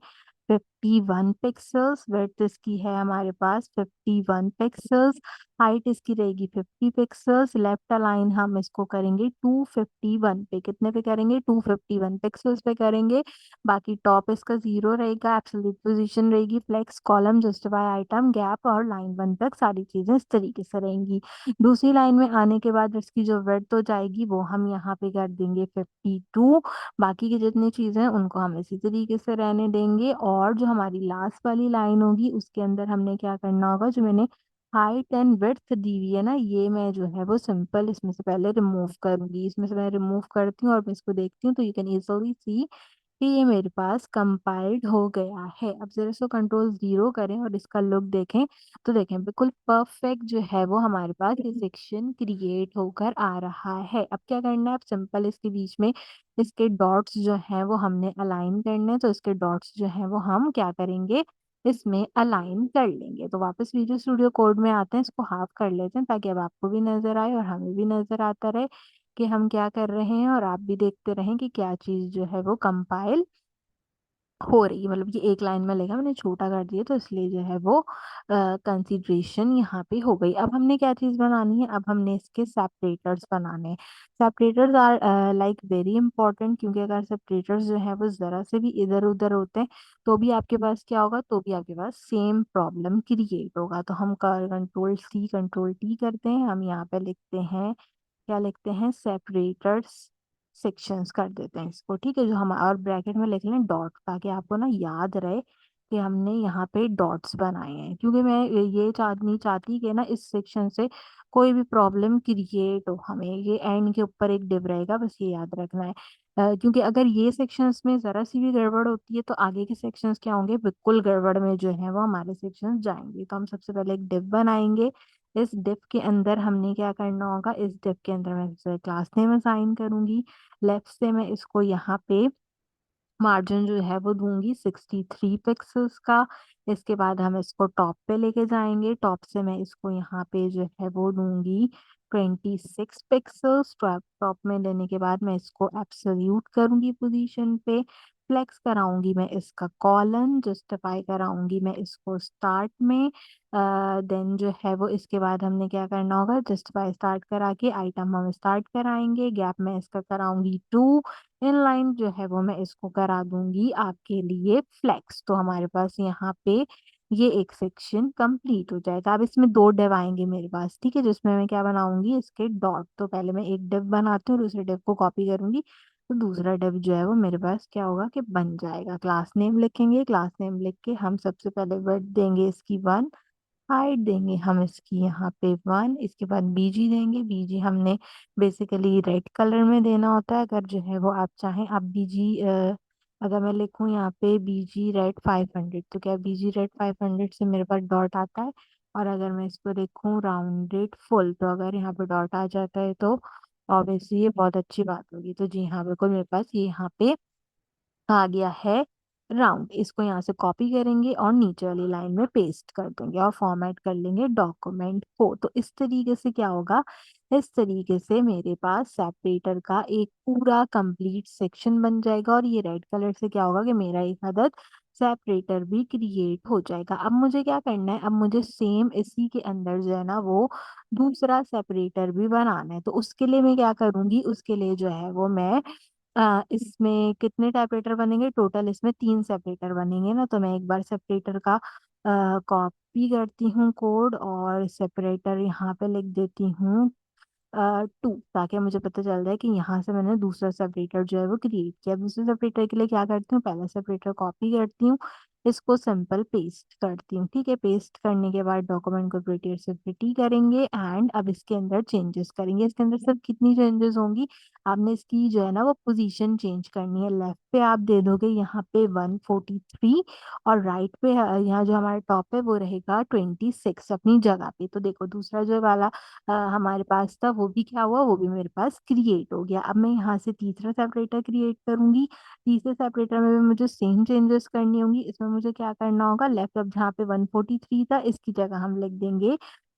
51 पिक्सल्स। विड्थ इसकी है हमारे पास 51 पिक्सल्स। हाइट इसकी रहेगी 50 पिक्सल्स। लेफ्ट अलाइन हम इसको करेंगे 251 पे, कितने पे करेंगे, 251 पिक्सल्स पे करेंगे। बाकी टॉप इसका 0 रहेगा, एब्सोल्यूट पोजीशन रहेगी, flex, column, justify item, gap और लाइन 1 तक सारी चीजें इस तरीके से रहेंगी। दूसरी लाइन में आने के बाद इसकी जो विड्थ हो जाएगी वो हम यहाँ पे कर देंगे 52। बाकी की जितनी चीजें हैं उनको हम इसी तरीके से रहने देंगे। और जो हमारी लास्ट वाली लाइन होगी उसके अंदर हमने क्या करना होगा, जो मैंने हाइट एंड विड्थ दी हुई है ना, ये मैं जो है वो सिंपल इसमें से पहले रिमूव करूंगी। इसमें से मैं रिमूव करती हूँ और मैं इसको देखती हूँ, तो यू कैन इजिली सी कि ये मेरे पास कंपाइल्ड हो गया है। अब जरा इसको कंट्रोल जीरो करें और इसका लुक देखें, तो देखें बिल्कुल परफेक्ट जो है वो हमारे पास ये सेक्शन क्रिएट होकर आ रहा है। अब क्या करना है, अब सिंपल इसके बीच में इसके डॉट्स जो हैं वो हमने अलाइन करने हैं, तो इसके डॉट्स जो हैं वो हम क्या करेंगे, इसमें अलाइन कर लेंगे। तो वापस विजुअल स्टूडियो कोड में आते हैं, इसको हाफ कर लेते हैं ताकि अब आपको भी नजर आए और हमें भी नजर आता रहे कि हम क्या कर रहे हैं, और आप भी देखते रहें कि क्या चीज़ जो है वो कंपाइल हो रही है। मतलब ये एक लाइन में लेगा, मैंने छोटा कर दिया तो इसलिए जो है वो कंसीडरेशन यहाँ पे हो गई। अब हमने क्या चीज़ बनानी है, अब हमने इसके सेपरेटर्स बनाने हैं। Separators are like very important, क्योंकि अगर सेपरेटर्स जो है वो ज़रा से भी इधर उधर होते हैं तो भी आपके पास क्या होगा, तो भी आपके पास सेम प्रॉब्लम क्रिएट होगा। तो हम कंट्रोल सी कंट्रोल टी करते हैं, हम यहाँ पे लिखते हैं, क्या लिखते हैं, सेपरेटर्स सेक्शंस कर देते हैं इसको, ठीक है। जो हम और ब्रैकेट में लिख लें डॉट, ताकि आपको ना याद रहे कि हमने यहाँ पे डॉट्स बनाए हैं, क्योंकि मैं ये नहीं चाहती कि ना इस सेक्शन से कोई भी प्रॉब्लम क्रिएट हो हमें। ये एंड के ऊपर एक डिव रहेगा, बस ये याद रखना है। क्योंकि अगर ये सेक्शंस में जरा सी भी गड़बड़ होती है तो आगे के सेक्शंस क्या होंगे, बिल्कुल गड़बड़ में जो है वो हमारे सेक्शंस जाएंगे। तो हम सबसे पहले एक डिव बनाएंगे। इस डिफ के अंदर हमने क्या करना होगा, इस डिफ के अंदर मैं सबसे क्लास नेम असाइन करूंगी। लेफ्ट से मैं इसको यहाँ पे मार्जिन जो है वो दूंगी 63 पिक्सल्स का। इसके बाद हम इसको टॉप पे लेके जाएंगे, टॉप से मैं इसको यहाँ पे जो है वो दूंगी 26 पिक्सल्स। टॉप टॉप में लेने के बाद मैं इसको एब्सोल्यूट करूंगी पोजीशन पे, फ्लेक्स कराऊंगी मैं इसका कॉलन, जस्टिफाई कराऊंगी मैं इसको स्टार्ट में। देन जो है वो इसके बाद हमने क्या करना होगा, जस्टिफाई स्टार्ट करा के आइटम हम स्टार्ट कराएंगे, गैप में इसका कराऊंगी 2, इन लाइन जो है वो मैं इसको करा दूंगी आपके लिए फ्लेक्स। तो हमारे पास यहाँ पे ये एक सेक्शन कंप्लीट हो जाएगा। अब इसमें दो डिव आएंगे मेरे पास, ठीक है, जिसमें मैं क्या बनाऊंगी, इसके डॉट। तो पहले मैं एक डिव बनाती हूँ, दूसरे डिव को कॉपी करूंगी, तो दूसरा डिव जो है वो मेरे पास क्या होगा कि बन जाएगा। क्लास नेम लिखेंगे, क्लास नेम लिख के हम सबसे पहले वर्ड देंगे इसकी 1, हाइट देंगे हम इसकी यहाँ पे 1, इसके बाद बीजी देंगे। बीजी हमने बेसिकली रेड कलर में देना होता है। अगर जो है वो आप चाहें, आप बीजी अगर मैं लिखूं यहाँ पे बीजी रेड 500, तो क्या बीजी रेड 500 से मेरे पास डॉट आता है। और अगर मैं इसको लिखूं राउंडेड फुल, तो अगर यहाँ पे डॉट आ जाता है तो ऑब्वियसली ये बहुत अच्छी बात होगी। तो जी हाँ, बिल्कुल मेरे पास ये यहाँ पे आ गया है राउंड। इसको यहाँ से कॉपी करेंगे और नीचे वाली लाइन में पेस्ट कर देंगे और फॉर्मेट कर लेंगे डॉक्यूमेंट को। तो इस तरीके से क्या होगा, इस तरीके से मेरे पास सेपरेटर का एक पूरा कंप्लीट सेक्शन बन जाएगा। और ये रेड कलर से क्या होगा कि मेरा एक अदद सेपरेटर भी क्रिएट हो जाएगा। अब मुझे क्या करना है, अब मुझे सेम इसी के अंदर जो है ना वो दूसरा सेपरेटर भी बनाना है। तो उसके लिए मैं क्या करूंगी, उसके लिए जो है वो मैं इसमें कितने सेपरेटर बनेंगे, टोटल इसमें 3 सेपरेटर बनेंगे ना। तो मैं एक बार सेपरेटर का कॉपी करती हूँ कोड और सेपरेटर यहाँ पे लिख देती हूँ 2, ताकि मुझे पता चल जाए कि यहाँ से मैंने दूसरा सेपरेटर जो है वो क्रिएट किया। अब दूसरे सेपरेटर के लिए क्या करती हूँ, पहला सेपरेटर कॉपी करती हूँ, इसको सिंपल पेस्ट करती हूँ, ठीक है। पेस्ट करने के बाद डॉक्यूमेंट को प्रिटी से प्रिटी करेंगे एंड अब इसके अंदर चेंजेस करेंगे। इसके अंदर सिर्फ कितनी चेंजेस होंगी, आपने इसकी जो है ना वो पोजीशन चेंज करनी है। लेफ्ट पे आप दे दोगे यहाँ पे 143 और राइट पे यहाँ जो हमारा टॉप है वो रहेगा 26 अपनी जगह पे। तो देखो दूसरा जो वाला हमारे पास था वो भी क्या हुआ, वो भी मेरे पास क्रिएट हो गया। अब मैं यहाँ से तीसरा सेपरेटर क्रिएट करूंगी। तीसरे सेपरेटर में भी मुझे सेम चेंजेस करनी होंगी। इसमें मुझे क्या करना होगा, लेफ्ट अब जहाँ पे 143 था इसकी जगह हम लिख देंगे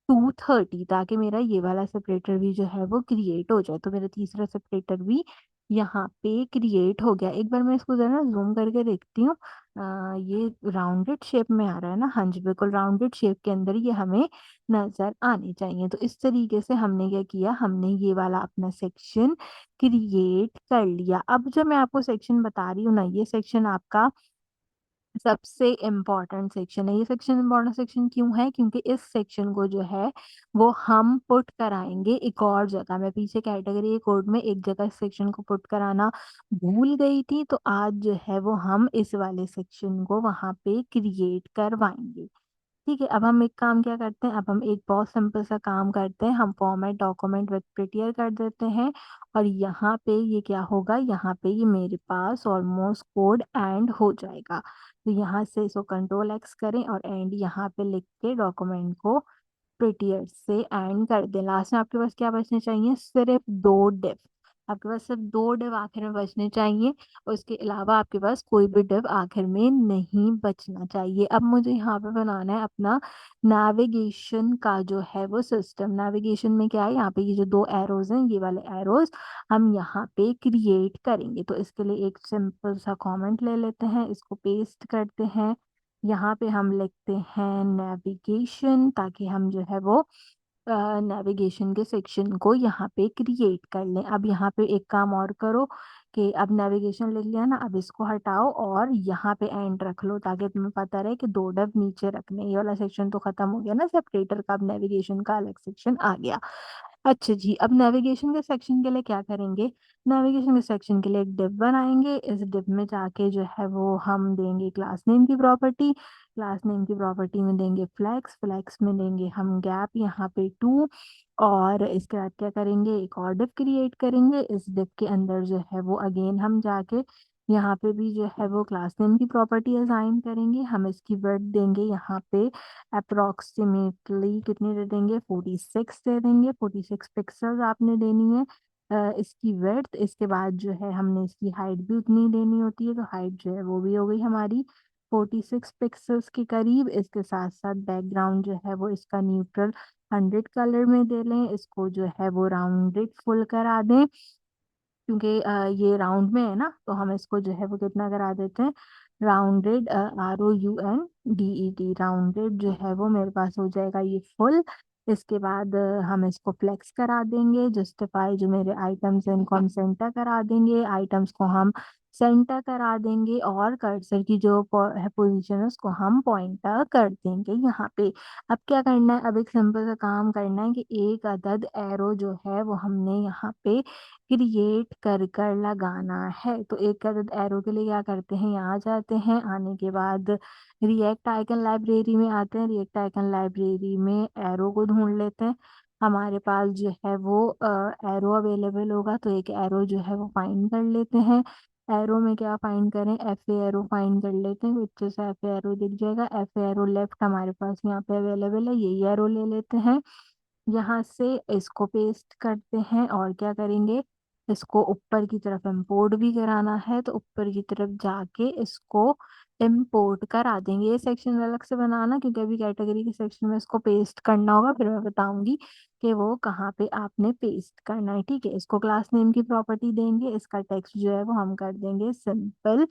230, ताकि मेरा ये वाला सेपरेटर भी जो है वो क्रिएट हो जाए। तो मेरा तीसरा सेपरेटर भी यहाँ पे क्रिएट हो गया। एक बार मैं इसको जरा जूम करके देखती हूँ। ये राउंडेड शेप में आ रहा है ना, हाँ जी बिल्कुल राउंडेड शेप के अंदर ये हमें नजर आने चाहिए। तो इस तरीके से हमने क्या किया, हमने ये वाला अपना सेक्शन क्रिएट कर लिया। अब जो मैं आपको सेक्शन बता रही हूँ ना, ये सेक्शन आपका सबसे इम्पोर्टेंट सेक्शन है। ये सेक्शन इम्पोर्टेंट सेक्शन क्यों है, क्योंकि इस सेक्शन को जो है वो हम पुट कराएंगे एक और जगह। मैं पीछे कैटेगरी कोड में एक जगह इस सेक्शन को पुट कराना भूल गई थी, तो आज जो है वो हम इस वाले सेक्शन को वहां पे क्रिएट करवाएंगे। ठीक है, अब हम एक काम क्या करते हैं, अब हम एक बहुत सिंपल सा काम करते हैं, हम फॉर्मेट डॉक्यूमेंट विद प्रिटियर कर देते हैं। और यहाँ पे ये क्या होगा, यहाँ पे ये मेरे पास ऑलमोस्ट कोड एंड हो जाएगा। तो यहाँ से इसको कंट्रोल एक्स करें और एंड यहाँ पे लिख के डॉक्यूमेंट को प्रिटियर से एंड कर दें। लास्ट में आपके पास क्या बचने चाहिए, सिर्फ दो डिव। आपके पास सिर्फ दो डिव आखिर में बचने चाहिए, और इसके अलावा आपके पास कोई भी डिव आखिर में नहीं बचना चाहिए। अब मुझे यहाँ पे बनाना है अपना नेविगेशन का जो है वो सिस्टम। नेविगेशन में क्या है, यहाँ पे ये जो दो एरोज हैं, ये वाले एरोज हम यहाँ पे क्रिएट करेंगे। तो इसके लिए एक सिंपल सा कमेंट ले लेते हैं, इसको पेस्ट करते हैं। यहाँ पे हम लिखते हैं नेविगेशन, ताकि हम जो है वो नेविगेशन के सेक्शन को यहाँ पे क्रिएट कर लें। अब यहाँ पे एक काम और करो कि अब नेविगेशन लिख लिया ना, अब इसको हटाओ और यहाँ पे एंड रख लो, ताकि तुम्हें पता रहे कि दो डब नीचे रखने। ये वाला सेक्शन तो खत्म हो गया ना सेपरेटर का, अब नेविगेशन का अलग सेक्शन आ गया। अच्छा जी, अब नेविगेशन के सेक्शन के लिए क्या करेंगे, नेविगेशन के सेक्शन के लिए एक डिव बनाएंगे। इस डिव में जाके जो है वो हम देंगे क्लास नेम की प्रॉपर्टी। क्लास नेम की प्रॉपर्टी में देंगे फ्लैक्स, फ्लैक्स में देंगे हम गैप यहाँ पे 2। और इसके बाद क्या करेंगे, एक और डिव क्रिएट करेंगे। इस डिव के अंदर जो है वो अगेन हम जाके यहाँ पे भी जो है वो क्लास नेम की प्रॉपर्टी असाइन करेंगे। हम इसकी वर्ड देंगे यहाँ पे अप्रोक्सीमेटली कितनी दे देंगे, 46 दे देंगे। 46 पिक्सल्स आपने देनी है इसकी विड्थ। इसके बाद जो है हमने इसकी हाइट भी उतनी देनी होती है, तो हाइट जो है वो भी हो गई हमारी 46 पिक्सल्स के करीब। इसके साथ साथ बैकग्राउंड जो है वो इसका न्यूट्रल 100 कलर में दे लें। इसको जो है वो राउंडेड फुल करा दें, क्योंकि ये राउंड में है ना, तो हम इसको जो है वो कितना करा देते हैं, राउंडेड, ROUNDED, राउंडेड जो है वो मेरे पास हो जाएगा ये फुल। इसके बाद हम इसको फ्लेक्स करा देंगे। जस्टिफाई जो मेरे आइटम्स हैं इनको हम सेंटर करा देंगे, आइटम्स को हम सेंटर करा देंगे, और कर्सर की जो पोजीशन है उसको हम पॉइंटर कर देंगे यहाँ पे। अब क्या करना है, अब एक सिंपल सा काम करना है कि एक अदद एरो जो है वो हमने यहाँ पे क्रिएट कर कर लगाना है। तो एक अदद एरो के लिए क्या करते हैं, यहाँ जाते हैं, आने के बाद रिएक्ट आइकन लाइब्रेरी में आते हैं। रिएक्ट आइकन लाइब्रेरी में एरो को ढूंढ लेते हैं। हमारे पास जो है वो एरो अवेलेबल होगा, तो एक एरो जो है वो फाइंड कर लेते हैं। एरो में क्या फाइंड करें, एफ एरो फाइंड कर लेते हैं, पीछे से एफ एरो दिख जाएगा। एफ एरो लेफ्ट हमारे पास यहाँ पे अवेलेबल है, यही एरो ले लेते हैं। यहाँ से इसको पेस्ट करते हैं और क्या करेंगे, इसको ऊपर की तरफ इंपोर्ट भी कराना है, तो ऊपर की तरफ जाके इसको इंपोर्ट करा देंगे। ये सेक्शन अलग से बनाना, क्योंकि अभी कैटेगरी के सेक्शन में इसको पेस्ट करना होगा, फिर मैं बताऊंगी कि वो कहाँ पे आपने पेस्ट करना है। ठीक है, इसको क्लास नेम की प्रॉपर्टी देंगे। इसका टेक्स्ट जो है वो हम कर देंगे सिंपल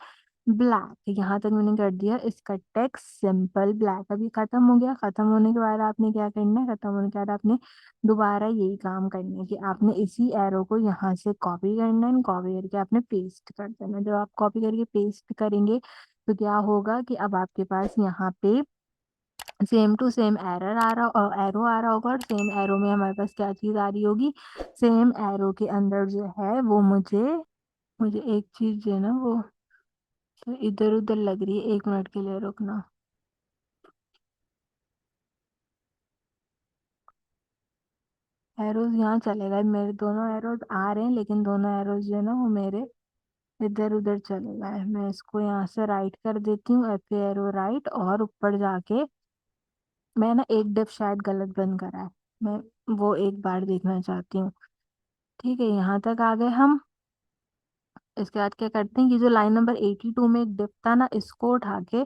ब्लैक। यहाँ तक मैंने कर दिया इसका टेक्स्ट सिंपल ब्लैक। अभी खत्म हो गया। खत्म होने के बाद आपने क्या करना है, खत्म होने के बाद आपने दोबारा यही काम करना है कि आपने इसी एरो को यहाँ से कॉपी करना है, कॉपी करके आपने पेस्ट कर देना है। जब आप कॉपी करके पेस्ट करेंगे तो क्या होगा कि अब आपके पास यहाँ पे सेम टू सेम एरर आ रहा, एरो आ रहा होगा, और सेम एरो में हमारे पास क्या चीज आ रही होगी, सेम एरो के अंदर जो है वो मुझे मुझे एक चीज जो है ना वो तो इधर उधर लग रही है। 1 मिनट के लिए रुकना। एरोज यहाँ चलेगा, मेरे दोनों एरोज आ रहे हैं, लेकिन दोनों एरोज जो है ना वो मेरे इधर उधर चले गए। मैं इसको यहाँ से राइट कर देती हूँ, एफ एरो राइट, और ऊपर जाके मैं ना एक डिप शायद गलत बंद करा है, मैं वो एक बार देखना चाहती हूँ। ठीक है, यहाँ तक आ गए हम। इसके बाद क्या करते हैं, ये जो लाइन नंबर 82 में एक डिप था ना, इसको उठा के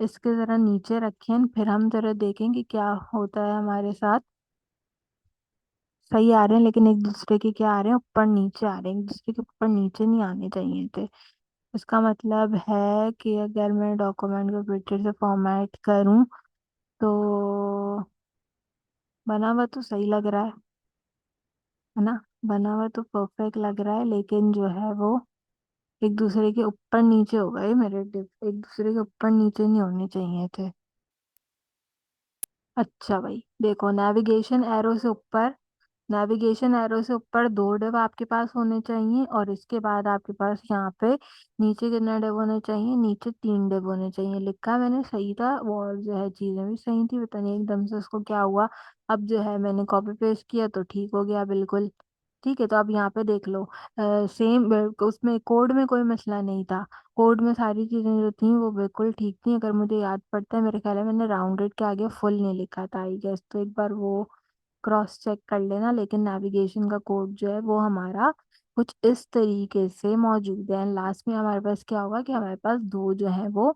इसके जरा नीचे रखें, फिर हम जरा देखेंगे क्या होता है हमारे साथ। सही आ रहे हैं, लेकिन एक दूसरे के क्या आ रहे हैं, ऊपर नीचे आ रहे हैं। एक दूसरे के ऊपर नीचे नहीं आने चाहिए थे। इसका मतलब है कि अगर मैं डॉक्यूमेंट को पिक्चर से फॉर्मेट करूं तो बना हुआ तो सही लग रहा है ना, बना हुआ तो परफेक्ट लग रहा है, लेकिन जो है वो एक दूसरे के ऊपर नीचे हो गए मेरे डिप, एक दूसरे के ऊपर नीचे नहीं होने चाहिए थे। अच्छा भाई देखो, नेविगेशन एरो से ऊपर नेविगेशन एरो से ऊपर 2 डिव आपके पास होने चाहिए और इसके बाद आपके पास यहाँ पे नीचे कितने डिव होने चाहिए, नीचे 3 डिव होने चाहिए। लिखा मैंने सही था और जो है चीज़ें भी सही थी, पता नहीं एकदम से उसको क्या हुआ। अब जो है मैंने कॉपी पेस्ट किया तो ठीक हो गया बिल्कुल। ठीक है, तो अब यहाँ पे देख लो सेम उसमें कोड में कोई मसला नहीं था। कोड में सारी चीज़ें जो थी वो बिल्कुल ठीक थी। अगर मुझे याद पड़ता है, मेरे ख्याल है मैंने राउंडेड के आगे फुल नहीं लिखा था आई गेस, तो एक बार वो क्रॉस चेक कर लेना। लेकिन नेविगेशन का कोड जो है वो हमारा कुछ इस तरीके से मौजूद है। लास्ट में हमारे पास क्या होगा कि हमारे पास दो जो है वो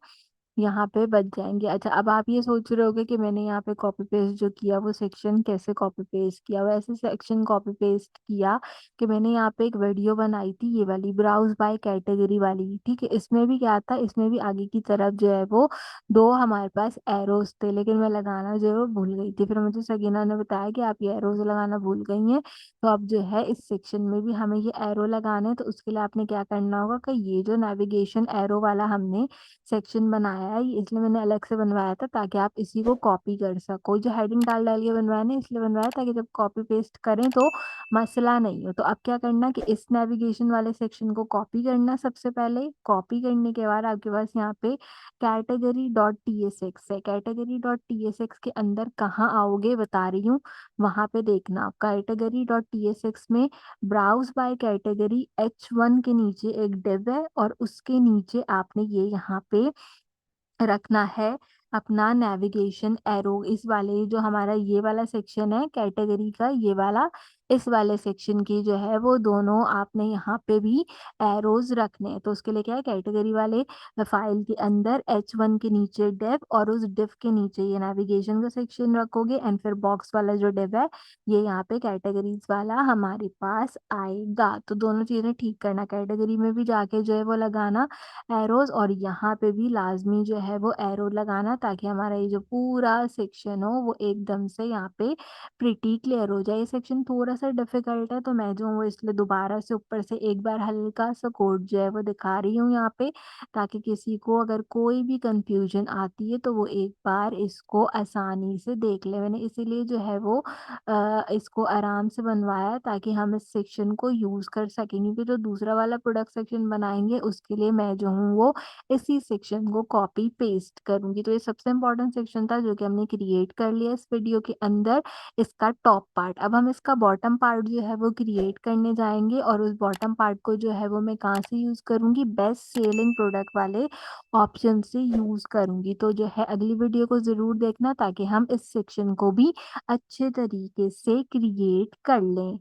यहाँ पे बच जाएंगे। अच्छा, अब आप ये सोच रहे होगे कि मैंने यहाँ पे कॉपी पेस्ट जो किया वो सेक्शन कैसे कॉपी पेस्ट किया, वो ऐसे सेक्शन कॉपी पेस्ट किया कि मैंने यहाँ पे एक वीडियो बनाई थी, ये वाली ब्राउज बाय कैटेगरी वाली। ठीक है, इसमें भी क्या था, इसमें भी आगे की तरफ जो है वो दो हमारे पास एरोज थे, लेकिन मैं लगाना जो है वो भूल गई थी। फिर मुझे सगीना ने बताया कि आप ये एरोज लगाना भूल गई हैं, तो अब जो है इस सेक्शन में भी हमें ये एरो लगाने हैं। तो उसके लिए आपने क्या करना होगा कि ये जो नेविगेशन एरो वाला हमने सेक्शन बनाया है, ये इसलिए मैंने अलग से बनवाया था ताकि आप इसी को कॉपी कर सको। जो हेडिंग डाल डाल के बनवाया ना, इसलिए बनवाया ताकि जब कॉपी पेस्ट करें तो मसला नहीं हो। तो अब क्या करना कि इस नेविगेशन वाले सेक्शन को कॉपी करना, सबसे पहले कॉपी करने के बाद आपके पास यहाँ पे category dot T S X है। Category dot T S X के अंदर कहाँ आओगे बता रही हूँ, वहां पे देखना। Category dot T S x में ब्राउज बाय कैटेगरी H1 के नीचे एक डिव है और उसके नीचे आपने ये यहाँ पे रखना है अपना नेविगेशन एरो। इस वाले जो हमारा ये वाला सेक्शन है कैटेगरी का, ये वाला, इस वाले सेक्शन की जो है वो दोनों आपने यहाँ पे भी एरोज रखने हैं। तो उसके लिए क्या है, कैटेगरी वाले फाइल के अंदर H1 के नीचे डिव और उस डिव के नीचे ये नेविगेशन का सेक्शन रखोगे एंड फिर बॉक्स वाला जो डिव है ये यहाँ पे कैटेगरीज वाला हमारे पास आएगा। तो दोनों चीजें ठीक करना, कैटेगरी में भी जाके जो है वो लगाना एरोज और यहाँ पे भी लाजमी जो है वो एरो लगाना, ताकि हमारा ये जो पूरा सेक्शन हो वो एकदम से यहाँ पे प्रिटी क्लियर हो जाए। ये सेक्शन थोड़ा सा डिफिकल्ट है तो मैं जो हूँ वो इसलिए दोबारा से ऊपर से एक बार हल्का सा कोड जो है वो दिखा रही हूँ यहाँ पे, ताकि किसी को अगर कोई भी कंफ्यूजन आती है तो वो एक बार इसको आसानी से देख ले। मैंने इसीलिए जो है वो इसको आराम से बनवाया ताकि हम इस सेक्शन को यूज कर सकें, क्योंकि जो दूसरा वाला प्रोडक्ट सेक्शन बनाएंगे उसके लिए मैं जो हूँ वो इसी सेक्शन को कॉपी पेस्ट करूंगी। तो ये सबसे इम्पोर्टेंट सेक्शन था जो कि हमने क्रिएट कर लिया इस वीडियो के अंदर, इसका टॉप पार्ट। अब हम इसका बॉटम पार्ट जो है वो क्रिएट करने जाएंगे और उस बॉटम पार्ट को जो है वो मैं कहाँ से यूज करूंगी, बेस्ट सेलिंग प्रोडक्ट वाले ऑप्शन से यूज करूंगी। तो जो है अगली वीडियो को जरूर देखना ताकि हम इस सेक्शन को भी अच्छे तरीके से क्रिएट कर लें।